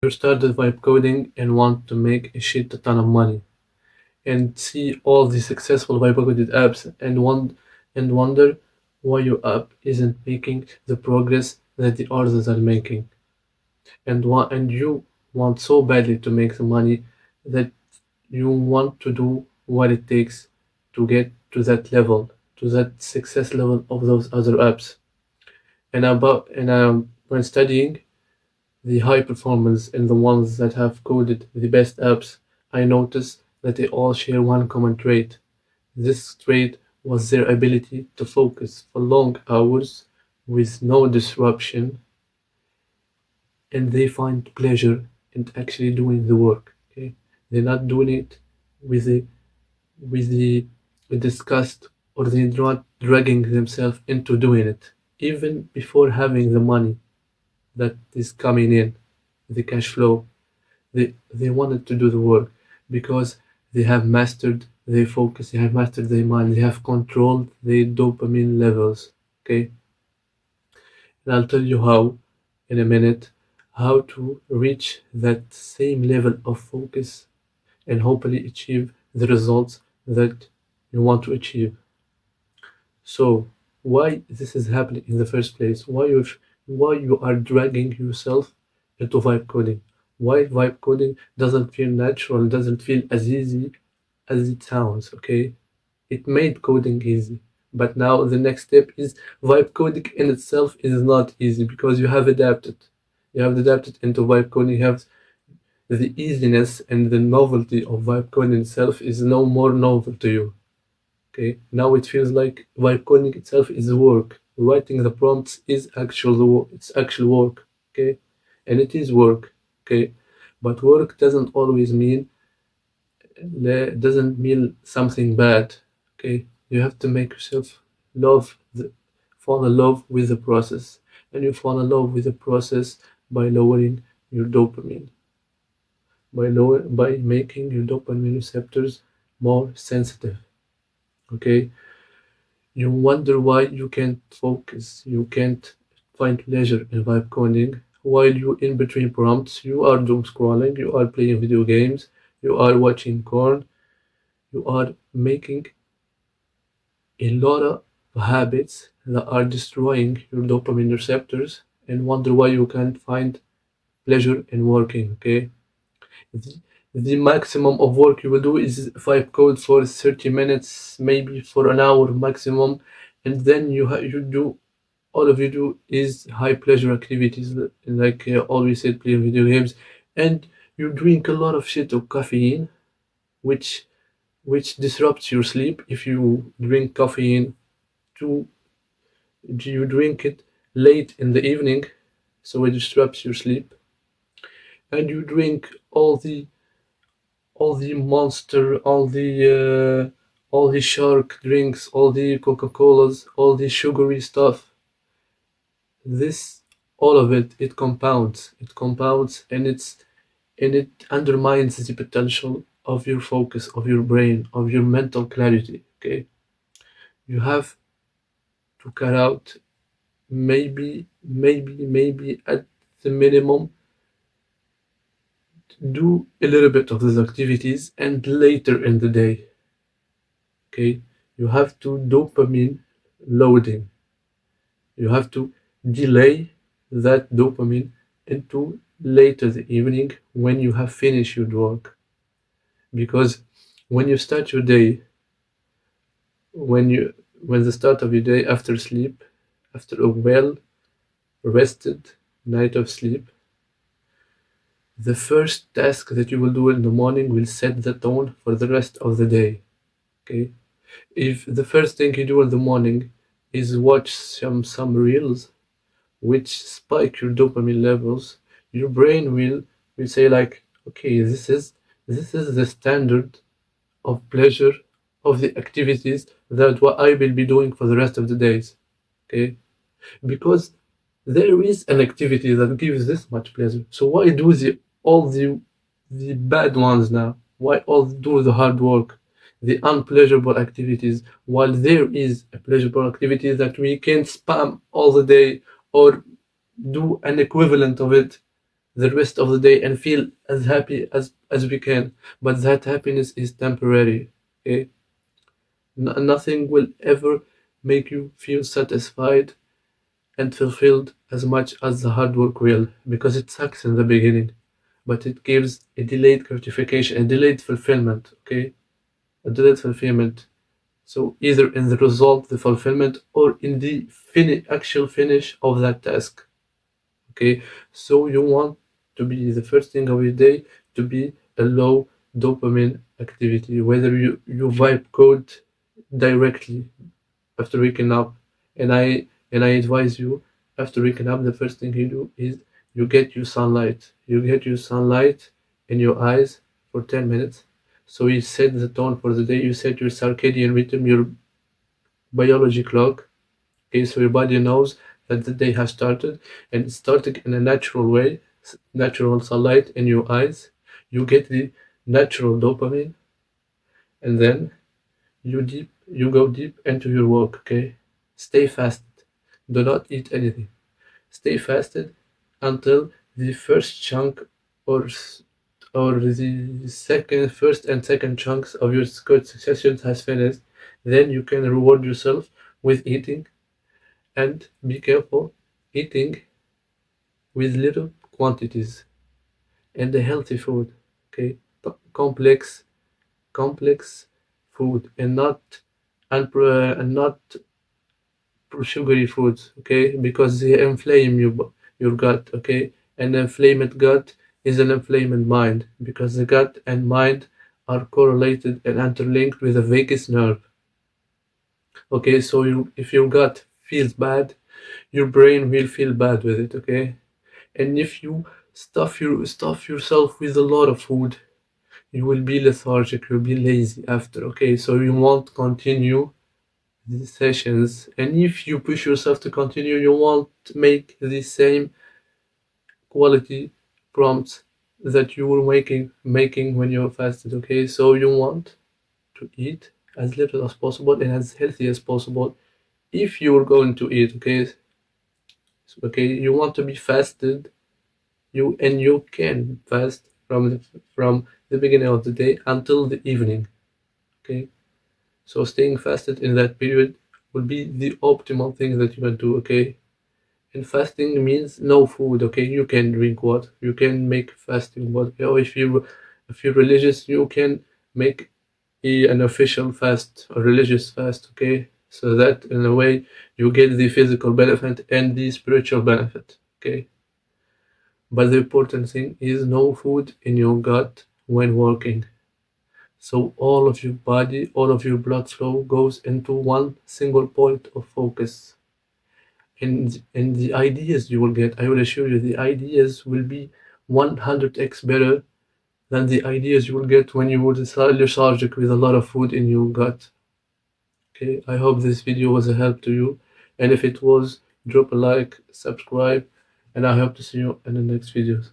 You started vibe coding and want to make a shit ton of money and see all the successful vibe coded apps and wonder why your app isn't making the progress that the others are making. And you want so badly to make the money that you want to do what it takes to get to that level, to that success level of those other apps. When studying the high performance and the ones that have coded the best apps, I noticed that they all share one common trait. This trait was their ability to focus for long hours with no disruption, and they find pleasure in actually doing the work. Okay, they're not doing it with the disgust, or they're not dragging themselves into doing it, even before having the money that is coming in, the cash flow. They wanted to do the work because they have mastered their focus, they have mastered their mind, they have controlled their dopamine levels. Okay, and I'll tell you how in a minute, how to reach that same level of focus and hopefully achieve the results that you want to achieve. So why this is happening in the first place? Why you are dragging yourself into vibe coding? Why vibe coding doesn't feel natural, doesn't feel as easy as it sounds, okay? It made coding easy. But now the next step is vibe coding in itself is not easy because you have adapted. You have adapted into vibe coding. You have the easiness and the novelty of vibe coding itself is no more novel to you. Okay, now it feels like vibe coding itself is work. Writing the prompts is it's actual work. Okay, and it is work. Okay, but work doesn't mean something bad. Okay, you have to make yourself love the fall in love with the process, and you fall in love with the process by lowering your dopamine, by making your dopamine receptors more sensitive. Okay, you wonder why you can't focus, you can't find pleasure in vibe coding while you in between prompts, you are doom scrolling, you are playing video games, you are watching corn, you are making a lot of habits that are destroying your dopamine receptors and wonder why you can't find pleasure in working. Okay, the, the maximum of work you will do is vibe code for 30 minutes, maybe for an hour maximum, and then you do all of you do is high pleasure activities like always said, playing video games, and you drink a lot of shit of caffeine, which disrupts your sleep. If you drink caffeine too, you drink it late in the evening, so it disrupts your sleep, and you drink all the monster, all the shark drinks, all the Coca-Colas, all the sugary stuff. This all of it compounds, and it undermines the potential of your focus, of your brain, of your mental clarity. Okay, you have to cut out, maybe at the minimum, do a little bit of these activities, and later in the day. Okay, you have to dopamine loading, you have to delay that dopamine into later the evening when you have finished your work. Because when you start your day, when the start of your day after sleep, after a well rested night of sleep, the first task that you will do in the morning will set the tone for the rest of the day. Okay, if the first thing you do in the morning is watch some reels which spike your dopamine levels, your brain will say like, okay, this is the standard of pleasure of the activities that what I will be doing for the rest of the days. Okay, because there is an activity that gives this much pleasure. So why do the bad ones now? Why all do the hard work, the unpleasurable activities, while there is a pleasurable activity that we can spam all the day or do an equivalent of it the rest of the day and feel as happy as we can. But that happiness is temporary. Okay? Nothing will ever make you feel satisfied and fulfilled as much as the hard work will, because it sucks in the beginning, but it gives a delayed gratification, a delayed fulfillment. Okay? A delayed fulfillment. So either in the result, the fulfillment, or in the actual finish of that task. Okay, so you want to be the first thing of your day to be a low dopamine activity, whether you vibe code directly after waking up. And I advise you, after waking up, the first thing you do is you get you sunlight in your eyes for 10 minutes. So you set the tone for the day, you set your circadian rhythm, your biology clock. Okay, so your body knows that the day has started, and it's starting in a natural way, natural sunlight in your eyes. You get the natural dopamine, and then you go deep into your work. Okay, stay fasted. Do not eat anything. Stay fasted until the first chunk, or or the first and second chunks of your good sessions has finished. Then you can reward yourself with eating. And be careful, eating with little quantities and the healthy food. Okay, complex food, and not sugary foods. Okay, because they inflame your gut. Okay, an inflamed gut is an inflamed mind, because the gut and mind are correlated and interlinked with the vagus nerve. Okay, so if your gut feels bad, your brain will feel bad with it. Okay, and if you stuff yourself with a lot of food, you will be lethargic, you'll be lazy after. Okay, so you won't continue these sessions, and if you push yourself to continue, you won't make the same quality prompts that you were making when you're fasted. Okay, so you want to eat as little as possible and as healthy as possible if you're going to eat. Okay, okay, you want to be fasted, you can fast from the beginning of the day until the evening. Okay, so staying fasted in that period would be the optimal thing that you can do. Okay, and fasting means no food. Okay, you can drink water, you can make fasting water, or if you're religious, you can make an official fast, a religious fast. Okay, so that in a way you get the physical benefit and the spiritual benefit. Okay, but the important thing is no food in your gut when working. So all of your body, all of your blood flow goes into one single point of focus. And the ideas you will get, I will assure you, the ideas will be 100x better than the ideas you will get when you were lethargic with a lot of food in your gut. Okay, I hope this video was a help to you. And if it was, drop a like, subscribe, and I hope to see you in the next videos.